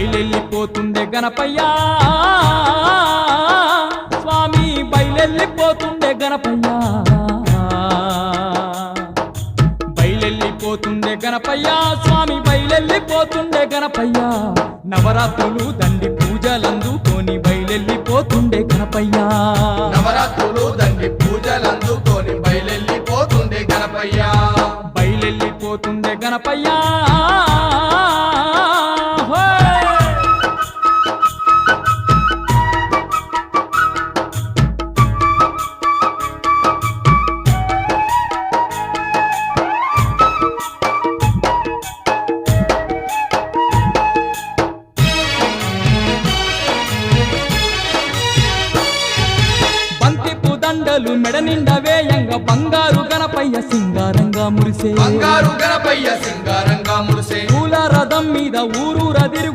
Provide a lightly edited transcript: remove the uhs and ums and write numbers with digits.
బయలెళ్ళిపోతుండే గణపయ్యా స్వామి బయలెళ్ళిపోతుండే గణపయ్యా బయలెళ్ళిపోతుండే గణపయ్యా స్వామి బయలెళ్ళిపోతుండే గణపయ్యా నవరాత్రులు దండి పూజలందుకొని బయలెళ్ళిపోతుండే గణపయ్యా నవరాత్రులు దండి పూజలందుకొని బయలెళ్ళిపోతుండే గణపయ్యా బయలెళ్ళిపోతుండే గణపయ్యా దండలు మెడ నిండా వేయంగా బంగారు గణపయ్య సింగారంగా మురిసే బంగారు గణపయ్య సింగారంగా మురిసే పూల రథం మీద ఊరూర తిరుగు